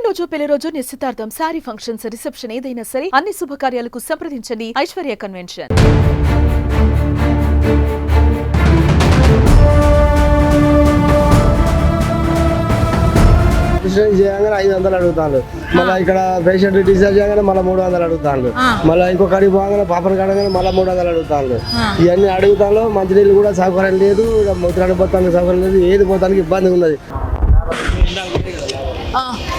పుట్టినరోజు, పెళ్లి రోజు, నిశ్చితార్థం, శారీ ఫంక్షన్స్, రిసెప్షన్ ఏదైనా సరే అన్ని శుభకార్యాలకు సంప్రదించండి ఐశ్వర్య కన్వెన్షన్. చేయగానే 500 అడుగుతాను. మళ్ళీ ఇక్కడ పేషెంట్ డిశ్చార్జ్ చేయగానే మళ్ళీ 300 అడుగుతాను. మళ్ళీ ఇంకో కడిగి పోగానే పాపను కడగానే మళ్ళీ 300 అడుగుతాను. ఇవన్నీ అడుగుతాను. మంచినీళ్ళు కూడా సౌకర్యం లేదు, మూత్రానికి పోతానికి సౌకర్యం లేదు, ఏది పోతానికి ఇబ్బంది ఉన్నది.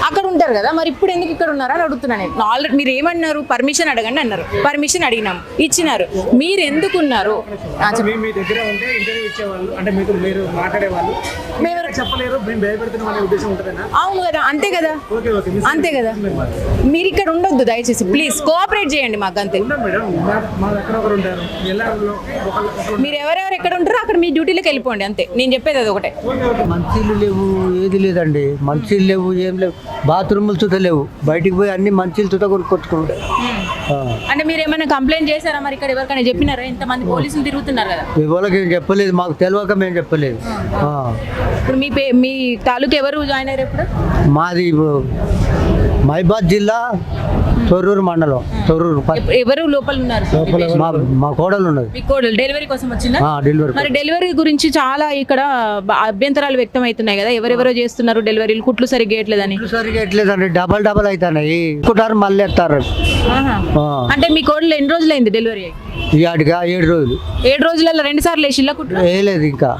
అక్కడ ఉంటారు కదా, మరి ఇప్పుడు ఎందుకు ఇక్కడ ఉన్నారని అడుగుతున్నాను నేను. ఆల్రెడీ మీరు ఏమన్నారు, పర్మిషన్ అడగండి అన్నారు, పర్మిషన్ అడిగినాం, ఇచ్చినారు. మీరు ఎందుకు ఉన్నారు? మీ దగ్గర ఉంటే ఇంటర్వ్యూ ఇచ్చేవాళ్ళు, అంటే మీరు మాట్లాడేవాళ్ళు, మేము చెప్పలేరు, మేము భయపెడుతున్నాం అనే ఉద్దేశం ఉంటుందా? అవును కదా, అంతే కదా, అంతే కదా. మీరు ఇక్కడ ఉండొద్దు దయచేసి, ప్లీజ్ కోఆపరేట్ చేయండి మాకు, అంతే. మీరు ఎవరెవరు ఎక్కడ ఉంటారో అక్కడ మీ డ్యూటీలోకి వెళ్ళిపోండి, అంతే. నేను చెప్పేది అది ఒకటే. మంచిలు లేవు, ఏది లేదండి, మంచిలు లేవు, ఏం లేవు, బాత్రూములు చుట్ట లేవు, బయటికి పోయి అన్ని మంచిలు చుట్ట కొట్టుకుంటారు. అంటే మీరు ఏమైనా కంప్లైంట్ చేశారా మరి? ఇక్కడ ఎవరికైనా చెప్పినారా? ఇంతమంది పోలీసులు తిరుగుతున్నారు కదా. ఎవరికి ఏం చెప్పలేదు, మాకు తెలియక మేము చెప్పలేదు. ఇప్పుడు మీ తాలూకు ఎవరు జాయిన్ అయ్యారు ఇప్పుడు? మాది మహిబాద్ జిల్లా తొర్రూరు మండలం, తొర్రూరు. ఎవరు లోపల ఉన్నారు? మా కోడలు ఉన్నది. మీ కోడలు డెలివరీ కోసం వచ్చిందా? డెలివరీ. మరి డెలివరీ గురించి చాలా ఇక్కడ అభ్యంతరాలు వ్యక్తం అవుతున్నాయి కదా, ఎవరెవరో చేస్తున్నారు డెలివరీలు, కుట్లు సరిగ్గా ఎట్లేదని. సరిగ్గా ఎట్లేదండి, డబల్ అవుతున్నాయి, కుట్టారు మళ్ళీ ఎత్తారు. అంటే మీ కోడలు ఎన్ని రోజులు అయింది డెలివరీ? ఇవాటిగా 7 రోజులు. 7 రోజులలో 2 సార్లు వేసిల్లా కుట్లు? వేయలేదు, ఇంకా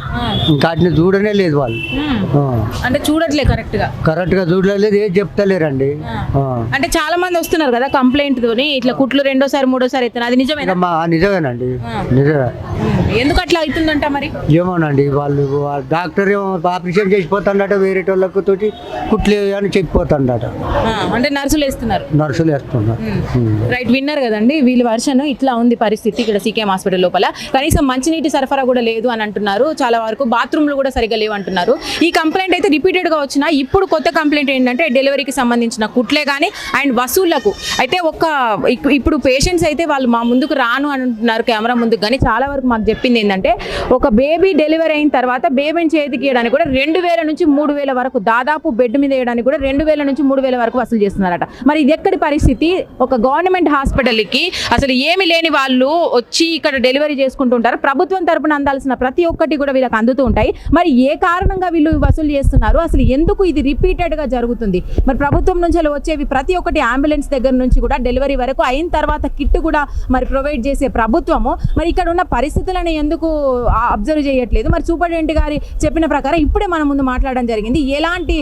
వాటిని చూడనే లేదు వాళ్ళు. అంటే చూడట్లే కరెక్ట్ గా చూడలేదు, ఏది చెప్తలేరండి. అంటే చాలా మంది వస్తున్నారు కదా కంప్లైంట్ తోని, ఇట్లా కుట్లు 2సారి 3సారి అవుతున్నాయి, అది నిజమేనా? నిజమేనండి, నిజమే. ఎందుకు అట్లా అవుతుందంట మరి? ఏమోనండి, వాళ్ళు డాక్టర్ ఏమో ఆపరేషన్ చేసిపోతాడట, వేరే వాళ్ళకు తోటి కుట్లే అని చెప్పిపోతాడట. అంటే నర్సులు వేస్తున్నారు. రైట్, విన్నారు కదండి, వీళ్ళ వర్షన్ ఇట్లా ఉంది పరిస్థితి ఇక్కడ సీకేఎం హాస్పిటల్ లోపల. కనీసం మంచినీటి సరఫరా కూడా లేదు అని అంటున్నారు, చాలా వరకు బాత్రూమ్లు కూడా సరిగ్గా లేవు అంటున్నారు. ఈ కంప్లైంట్ అయితే రిపీటెడ్ గా వచ్చినా ఇప్పుడు కొత్త కంప్లైంట్ ఏంటంటే డెలివరీకి సంబంధించిన కుట్లే కానీ అండ్ వసూళ్లకు అయితే ఇప్పుడు పేషెంట్స్ అయితే వాళ్ళు మా ముందుకు రాను అని అంటున్నారు కెమెరా ముందుకు. కానీ చాలా వరకు మాకు చెప్పింది ఏంటంటే ఒక బేబీ డెలివరీ అయిన తర్వాత బేబీని చేతికి ఇవ్వడానికి కూడా 2000 నుంచి 3000 వరకు, దాదాపు బెడ్ మీద వేయడానికి కూడా 2000 నుంచి 3000 వరకు వసూలు చేస్తున్నారట. మరి ఇది ఎక్కడి పరిస్థితి? ఒక గవర్నమెంట్ హాస్పిటల్కి అసలు ఏమి లేని వాళ్ళు వచ్చి ఇక్కడ డెలివరీ చేసుకుంటుంటారు, ప్రభుత్వం తరపున అందాల్సిన ప్రతి ఒక్కటి కూడా వీళ్ళకి అందుతూ ఉంటాయి. మరి ఏ కారణంగా వీళ్ళు వసూలు చేస్తున్నారు, అసలు ఎందుకు ఇది రిపీటెడ్ గా జరుగుతుంది? మరి ప్రభుత్వం నుంచి వచ్చేవి ప్రతి ఒక్కటి అంబులెన్స్ దగ్గర నుంచి కూడా డెలివరీ వరకు అయిన తర్వాత కిట్ కూడా మరి ప్రొవైడ్ చేసే ప్రభుత్వము మరి ఇక్కడ ఉన్న పరిస్థితులను ఎందుకు అబ్జర్వ్ చేయట్లేదు? మరి సూపరింటెండెంట్ గారి చెప్పిన ప్రకారం ఇప్పుడే మన ముందు మాట్లాడడం జరిగింది, ఎలాంటి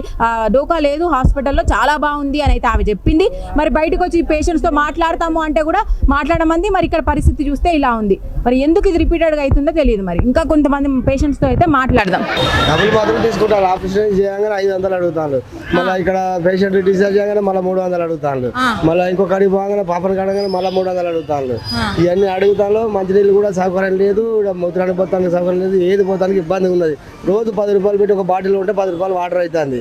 డోకా లేదు, హాస్పిటల్లో చాలా బాగుంది అని అయితే ఆమె చెప్పింది. మరి బయటకు వచ్చి పేషెంట్స్ తో మాట్లాడతాము అంటే కూడా మాట్లాడమంది. మరి ఇక్కడ పరిస్థితి చూస్తే ఇలా ఉంది. మరి ఎందుకు ఇది రిపీటెడ్ గా అవుతుందో తెలియదు. మరి ఇంకా కొంతమంది పేషెంట్స్ తో అయితే మాట్లాడదాం. డబ్బులు మాత్రం తీసుకుంటారు. ఆపరేషన్ చేయగానే 500 అడుగుతాను. మళ్ళీ ఇక్కడ పేషెంట్ డిశ్చార్జ్ చేయగానే మళ్ళీ 300 అడుగుతాను. మళ్ళీ ఇంకో కడిగి పోగానే పాపను కడగానే మళ్ళీ 300 అడుగుతాను. ఇవన్నీ అడుగుతాను. మంచినీళ్ళు కూడా సౌకర్యం లేదు, మూత్రానికి పోతానికి సౌకర్యం లేదు, ఏది పోతానికి ఇబ్బంది ఉన్నది. రోజు 10 రూపాయలు పెట్టి ఒక బాటిల్ ఉంటే 10 రూపాయలు వాటర్ అవుతుంది.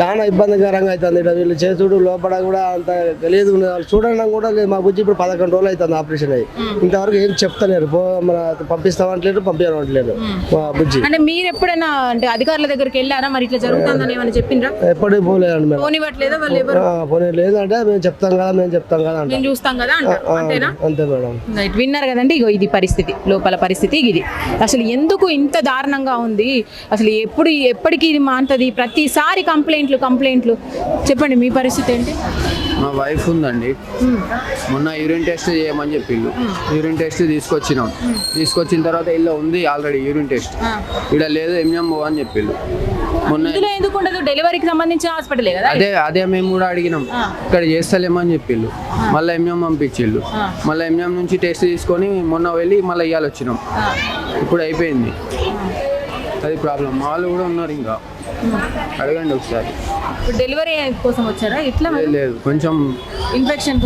చాలా ఇబ్బందికరంగా అవుతుంది. ఇక్కడ వీళ్ళు చేసుడు లోపల కూడా అంత తెలియదు, చూడడం కూడా లేదు. మా బుజ్జి ఇప్పుడు 11 రోజులు అవుతుంది ఆపరేషన్ అయ్యి, ఇంతవరకు ఏం చెప్తలేరు. మన పంపిస్తామంటలేదు, పంపించమంటలేదు మా బుజ్జి. అంటే మీరు ఎప్పుడైనా అంటే అధికారుల దగ్గరికి వెళ్ళారా? మరి ఇట్లా జరుగుతుందని ఏమైనా చెప్పిండ్రా? ఎప్పటికీ పోలేదండి మేము. పోనివ్వట్లేదా వాళ్ళు ఎవరు? పోనీ లేదంటే మేము చెప్తాం కదా మేము చూస్తాం కదా అంతేనా? అంతే మేడం. విన్నారు కదండి, ఇగో ఇది పరిస్థితి, లోపల పరిస్థితి ఇది. అసలు ఎందుకు ఇంత దారుణంగా ఉంది? అసలు ఎప్పటికీ ఇది మాంటది? ప్రతిసారి కంప్లైంట్లు. చెప్పండి మీ పరిస్థితి ఏంటి? మా వైఫ్ ఉందండి, మొన్న యూరిన్ టెస్ట్ చేయమని చెప్పిండు. యూరిన్ టెస్ట్ తీసుకొచ్చిన తర్వాత ఇలా ఉంది ఆల్రెడీ యూరిన్ టెస్ట్, ఇక్కడ లేదు ఎంఎం అని చెప్పిండు. మొన్న ఎందుకు ఉండదు? డెలివరీకి సంబంధించిన హాస్పిటల్ కదా. అదే మేము కూడా అడిగినాం, ఇక్కడ చేస్తలేమని చెప్పిండు. మళ్ళీ ఎంఎం పంపించిండు. మళ్ళీ ఎంఎం నుంచి టెస్ట్ తీసుకొని మొన్న వెళ్ళి మళ్ళీ ఇవాళ వచ్చినాం. ఇప్పుడు అయిపోయింది, అది ప్రాబ్లం. వాళ్ళు కూడా ఉన్నారు, ఇంకా అడగండి ఒకసారి. డెలివరీ కోసం వచ్చారా? ఇట్లా లేదు, కొంచెం ఇన్ఫెక్షన్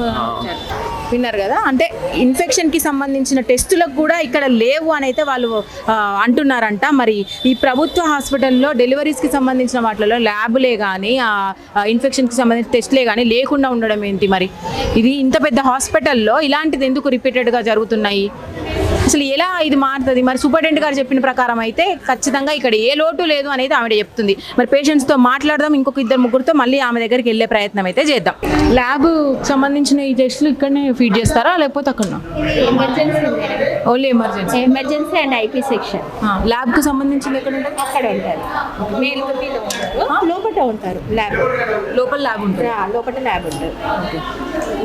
విన్నారు కదా. అంటే ఇన్ఫెక్షన్కి సంబంధించిన టెస్టులకు కూడా ఇక్కడ లేవు అని అయితే వాళ్ళు అంటున్నారంట. మరి ఈ ప్రభుత్వ హాస్పిటల్లో డెలివరీస్కి సంబంధించిన వాటిలో ల్యాబులే కానీ ఇన్ఫెక్షన్కి సంబంధించిన టెస్టులే కానీ లేకుండా ఉండడం ఏంటి? మరి ఇది ఇంత పెద్ద హాస్పిటల్లో ఇలాంటిది ఎందుకు రిపీటెడ్గా జరుగుతున్నాయి? అసలు ఎలా ఇది మారుతుంది? మరి సూపరింటెండెంట్ గారు చెప్పిన ప్రకారం అయితే ఖచ్చితంగా ఇక్కడ ఏ లోటు లేదు అనేది ఆవిడ చెప్తుంది. మరి పేషెంట్స్తో మాట్లాడదాం, ఇంకొక 2-3 మళ్ళీ ఆమె దగ్గరికి వెళ్ళే ప్రయత్నం అయితే చేద్దాం. ల్యాబ్ సంబంధించిన ఈ టెస్టులు ఇక్కడనే ఫీడ్ చేస్తారా లేకపోతే అక్కడ? Only emergency and IP section. ల్యాబ్కి సంబంధించింది ఎక్కడ ఉంటుంది? అక్కడ ఉంటారు, లోపల ఉంటారు. ల్యాబ్ లోపల ల్యాబ్ ఉంటుంది, లోపల ల్యాబ్ ఉంటుంది.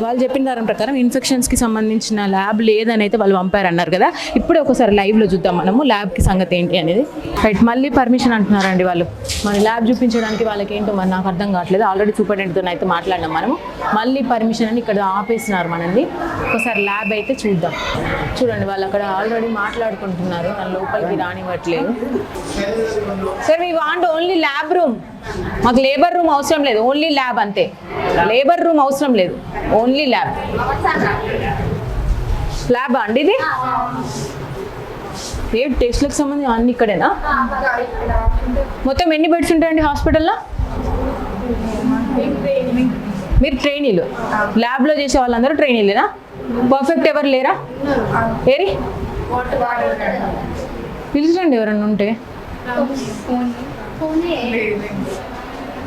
వాళ్ళు చెప్పిన దాని ప్రకారం ఇన్ఫెక్షన్స్కి సంబంధించిన ల్యాబ్ లేదని అయితే వాళ్ళు పంపారన్నారు కదా. ఇప్పుడే ఒకసారి లైవ్లో చూద్దాం మనము ల్యాబ్కి సంగతి ఏంటి అనేది. రైట్, మళ్ళీ పర్మిషన్ అంటున్నారండి వాళ్ళు. మరి ల్యాబ్ చూపించడానికి వాళ్ళకి ఏంటో మరి నాకు అర్థం కావట్లేదు. ఆల్రెడీ సూపరింటెండెంట్తో అయితే మాట్లాడినాం మనము. మళ్ళీ పర్మిషన్ అని ఇక్కడ ఆపేసినారు మనల్ని. ఒకసారి ల్యాబ్ అయితే చూద్దాం. చూడండి, వాళ్ళు అక్కడ ఆల్రెడీ మాట్లాడుకుంటున్నారు, నన్ను లోపలికి రానివ్వట్లేదు. Sir we want only lab room. మాకు లేబర్ రూమ్ అవసరం లేదు, ఓన్లీ ల్యాబ్ అంతే. లేబర్ రూమ్ అవసరం లేదు, ఓన్లీ ల్యాబ్. ల్యాబ్ అండి ఇది? ఏ టెస్ట్లకు సంబంధించి అన్ని ఇక్కడేనా? మొత్తం ఎన్ని బెడ్స్ ఉంటాయండి హాస్పిటల్లో? మీరు ట్రైనీలు, ల్యాబ్లో చేసే వాళ్ళందరూ ట్రైనీలేనా? పర్ఫెక్ట్ ఎవరు లేరా? ఏరి పిలిచండి ఎవరన్నా ఉంటే.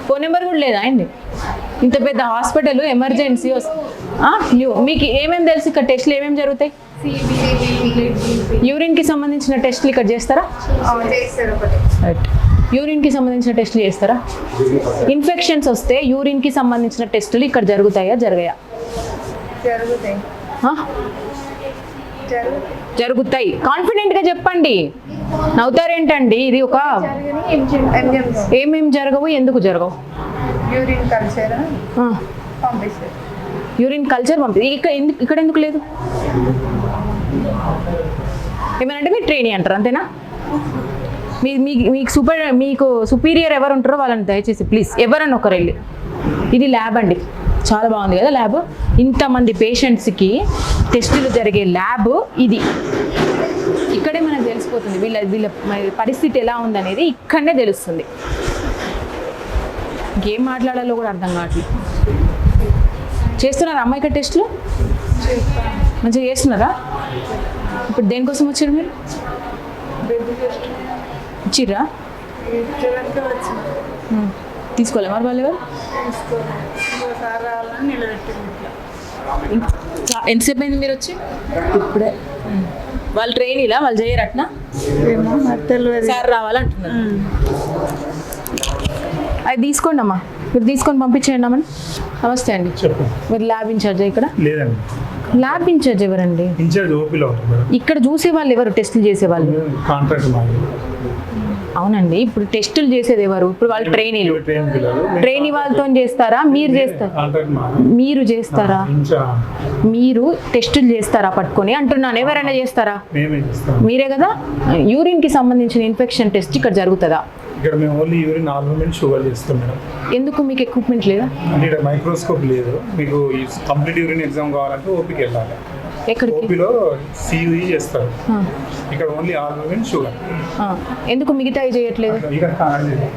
ఫోన్ నెంబర్ కూడా లేదా అండి? ఇంత పెద్ద హాస్పిటల్, ఎమర్జెన్సీ మీకు ఏమేమి తెలుసు? ఇక్కడ టెస్ట్లు ఏమేమి జరుగుతాయి? యూరిన్కి సంబంధించిన టెస్ట్లు ఇక్కడ చేస్తారా? రైట్, యూరిన్కి సంబంధించిన టెస్టులు చేస్తారా? ఇన్ఫెక్షన్స్ వస్తే యూరిన్కి సంబంధించిన టెస్టులు ఇక్కడ జరుగుతాయా జరగయా? జరుగుతాయి. కాన్ఫిడెంట్గా చెప్పండి, నవ్వుతారేంటండి? ఇది ఒక ఏమేమి జరగవు, ఎందుకు జరగవు? యూరిన్ కల్చర్ పంపి ఇక్కడ ఎందుకు లేదు? ఏమనంటే మీరు ట్రైనీ అంటారు అంతేనా? మీకు సుపీరియర్ ఎవరు ఉంటారో వాళ్ళని దయచేసి ప్లీజ్ ఎవరన్నా ఒకరు వెళ్ళి. ఇది ల్యాబ్ అండి, చాలా బాగుంది కదా ల్యాబ్. ఇంతమంది పేషెంట్స్కి టెస్టులు జరిగే ల్యాబ్ ఇది. ఇక్కడే మనకు తెలిసిపోతుంది వీళ్ళ పరిస్థితి ఎలా ఉందనేది ఇక్కడనే తెలుస్తుంది. ఇంకేం మాట్లాడాలో కూడా అర్థం కావట్లేదు. చేస్తున్నారా అమ్మ ఇక్కడ టెస్టులు? మంచిగా చేస్తున్నారా? ఇప్పుడు దేనికోసం వచ్చారు మీరు? ఇచ్చిర్రా? తీసుకోలే మరి వాళ్ళు ఎవరు? ఎంతసేపు అయింది మీరు వచ్చి? ఇప్పుడే. వాళ్ళు ట్రైనీలా? వాళ్ళు చేయరట్నా? సార్ రావాలంటున్నారు. అది తీసుకోండి అమ్మా, మీరు తీసుకొని పంపించేయండి అమ్మని. నమస్తే అండి, మీరు ల్యాబ్ ఇన్ఛార్జ్ ఇక్కడ? లేదండి. ల్యాబ్ ఇన్ఛార్జ్ ఎవరండి? ఇన్ఛార్జ్ ఓపీలో ఉంటారు. ఇక్కడ చూసే వాళ్ళు ఎవరు? టెస్టులు చేసేవాళ్ళు? కాంట్రాక్ట్ మాది. అవునండి, ఇప్పుడు టెస్టులు చేసేది ఎవరు? ఇప్పుడు వాళ్ళు ట్రైనీలు. ట్రైనీ వాళ్ళతో చేస్తారా? మీరు చేస్తారా? మీరు చేస్తారా? మీరు టెస్టులు చేస్తారా పట్టుకొని అంటున్నాను? ఎవరైనా చేస్తారా? మీరే కదా. యూరిన్కి సంబంధించిన ఇన్ఫెక్షన్ టెస్ట్ ఇక్కడ జరుగుతుందా? ఇక్కడ మేము ఓన్లీ యూరిన్ ఆల్బుమిన్ షుగర్ చేస్తాం మేడం. ఎందుకు మీకు ఎక్విప్మెంట్ లేదా? అంటే ఇక్కడ మైక్రోస్కోప్ లేదు. మీకు ఈ కంప్లీట్ యూరిన్ ఎగ్జామ్ కావాలంటే ఓపీకి వెళ్ళాలి. ఎక్కడికి? ఓపీలో సియుఈ చేస్తారు. ఇక్కడ ఓన్లీ ఆల్బుమిన్ షుగర్. ఎందుకు మిగతా చేయట్లేదు? ఇక్కడ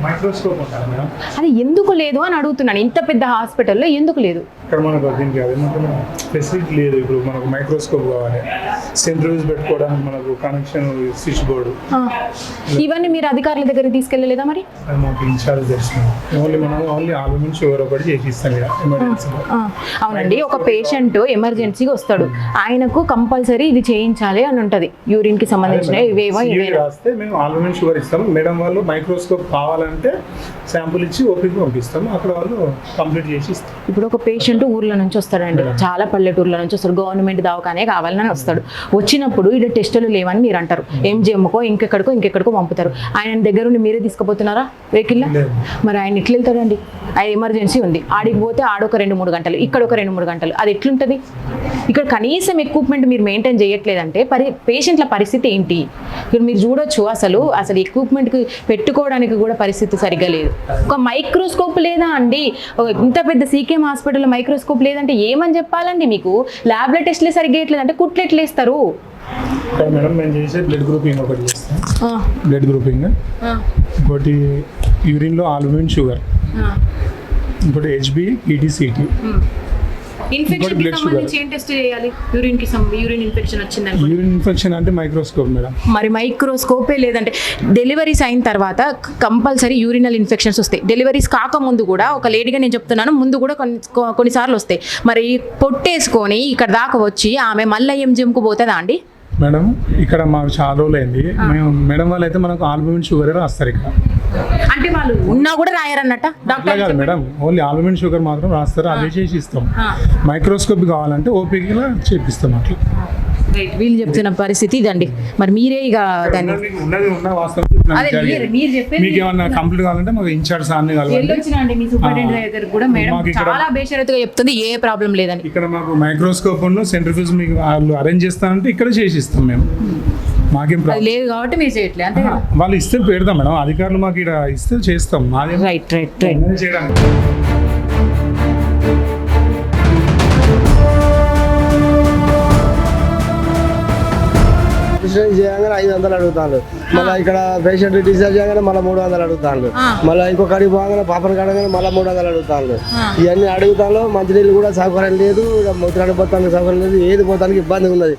మైక్రోస్కోప్ ఉంటుంది మేడం. అది ఎందుకు లేదు అని అడుగుతున్నాను. ఇంత పెద్ద హాస్పిటల్లో ఎందుకు లేదు? ఇక్కడ మనకు దీనికి అదేమంటే ఫెసిలిటీ లేదు. ఇప్పుడు మనకు మైక్రోస్కోప్ కావాలి, సెంట్రలైజ్ పెట్టుకోవడానికి మనకు కనెక్షన్, స్విచ్ బోర్డు. ఇవన్నీ మీరు అధికారుల దగ్గరికి తీసుకెళ్ళలేదా మరి? అది మాకు ఇన్ఛార్జ్ తెలుస్తుంది. ఓన్లీ ఆల్బుమిన్ షుగర్ ఒకటి చేసి ఇస్తాం ఎమర్జెన్సీలో. అవునండి, ఒక పేషెంట్ ఎమర్జెన్సీగా వస్తాడు, ఆయనకు కంపల్సరీ ఇది చేయించాలి అని ఉంటుంది. యూరిన్కి సంబంధించిన రాస్తే మేము ఆల్బుమిన్ షుగర్ ఇస్తాం. మేడం వాళ్ళు మైక్రోస్కోప్ కావాలంటే శాంపుల్ ఇచ్చి ఓపీకి పంపిస్తాము, అక్కడ వాళ్ళు కంప్లీట్ చేసి ఇస్తాం. ఇప్పుడు ఒక పేషెంట్ ఊర్ల నుంచి వస్తాడండి, చాలా పల్లెటూర్ల నుంచి వస్తాడు, గవర్నమెంట్ దవాఖానే కావాలని వస్తాడు. వచ్చినప్పుడు ఇక్కడ టెస్టులు లేవని మీరు అంటారు, ఎంజిఎంకో ఇంకెక్కడికో పంపుతారు. ఆయన దగ్గరుండి మీరే తీసుకుపోతున్నారా వెహికల్లో? మరి ఆయన ఎట్లా వెళ్తాడండి? ఆయన ఎమర్జెన్సీ ఉంది, ఆడికి పోతే ఆడొక 2-3 గంటలు, ఇక్కడ ఒక 2-3 గంటలు, అది ఎట్లుంటుంది? ఇక్కడ కనీసం ఎక్విప్మెంట్ మీరు మెయింటైన్ చేయట్లేదంటే పేషెంట్ల పరిస్థితి ఏంటి? ఇక్కడ మీరు చూడొచ్చు, అసలు ఎక్విప్మెంట్కి పెట్టుకోవడానికి కూడా పరిస్థితి సరిగ్గా లేదు. ఒక మైక్రోస్కోప్ లేదా అండి? ఇంత పెద్ద సీకేఎం హాస్పిటల్లో మైక్రోస్కోప్ లేదంటే ఏమని చెప్పాలండి మీకు? ల్యాబ్లో టెస్ట్లే సరిగ్గా వేయట్లేదంటే కుట్లు ఎట్లా వేస్తారు? మేడం మేము చేసే బ్లడ్ గ్రూపింగ్ ఒకటి చేస్తాం. బ్లడ్ గ్రూపింగ్ ఇంకోటి యూరిన్లో ఆల్బుమిన్ షుగర్, ఇంకోటి హెచ్బి, ఈటీసీటీ, ఇన్ఫెక్షన్ blood sugar. సంబంధించి ఏం టెస్ట్ చేయాలి? యూరిన్ ఇన్ఫెక్షన్ వచ్చిందని యూరిన్ ఇన్ఫెక్షన్ అంటే మైక్రోస్కోప్ మేడం. మరి మైక్రోస్కోపే లేదంటే డెలివరీస్ అయిన తర్వాత కంపల్సరీ యూరినల్ ఇన్ఫెక్షన్స్ వస్తాయి. డెలివరీస్ కాకముందు కూడా ఒక లేడీగా నేను చెప్తున్నాను, ముందు కూడా కొన్నిసార్లు వస్తాయి. మరి పొట్టేసుకొని ఇక్కడ దాకా వచ్చి ఆమె మళ్ళీ ఏం జిమ్కు పోతుందా అండి? మేడం ఇక్కడ మాకు చాలా రోజులు అయింది. మేము మేడం వాళ్ళు అయితే మనకు ఆల్బుమిన్ షుగర్ రాస్తారు ఇక్కడ. అంటే వాళ్ళు ఉన్నా కూడా రాయరన్నట్ట అట్లా డాక్టర్? కాదు మేడం, ఓన్లీ ఆల్బుమిన్ షుగర్ మాత్రం రాస్తారు, అదే చేసి ఇస్తాం. మైక్రోస్కోప్ కావాలంటే ఓపీగా చేపిస్తాం అట్లా. రైట్, వీళ్ళు చెప్తున్న పరిస్థితి ఇదండి. మరి మీరే ఇక దాన్ని ఉన్నది ఉన్న వాస్తవం చెప్తున్నాను. అదే మీరు చెప్పేది మీకు ఏమన్నా కంప్లీట్ కావాలంటే మాకు ఇన్ఛార్జ్ సార్ని కలవండి. వెళ్ళొచ్చినా అండి మీ సూపరింటెండెంట్ దగ్గర కూడా మేడం మాకు ఇక్కడ- చాలా బేషరతుగా చెప్తుంది, ఏ ప్రాబ్లం లేదని. ఇక్కడ మాకు మైక్రోస్కోప్ ఉన్న సెంట్రిఫ్యూజ్ మీకు వాళ్ళు అరేంజ్ చేస్తానంటే ఇక్కడ చేసి ఇస్తాం మేము. మాకేం అది ప్రాబ్లం లేదు కాబట్టి మీరు చేయట్లేదు అంతే కదా? వాళ్ళు ఇస్తే పెడతాం మేడం, అధికారులు మాకు ఇక్కడ ఇస్తే చేస్తాం. మాదేం రైట్ రైట్ రైట్. చేయడానికి ఆపరేషన్ చేయగానే 500 అడుగుతాను. మళ్ళీ ఇక్కడ పేషెంట్ డిశ్చార్జ్ చేయగానే మళ్ళీ 300 అడుగుతాను. మళ్ళీ ఇంకో కడికి పోగానే పాపను కడగానే మళ్ళీ 300 అడుగుతాను. ఇవన్నీ అడుగుతాను. మంచినీళ్ళు కూడా సౌకర్యం లేదు, మూత్రానికి పోతానికి సౌకర్యం లేదు, ఏది పోతానికి ఇబ్బంది ఉన్నది.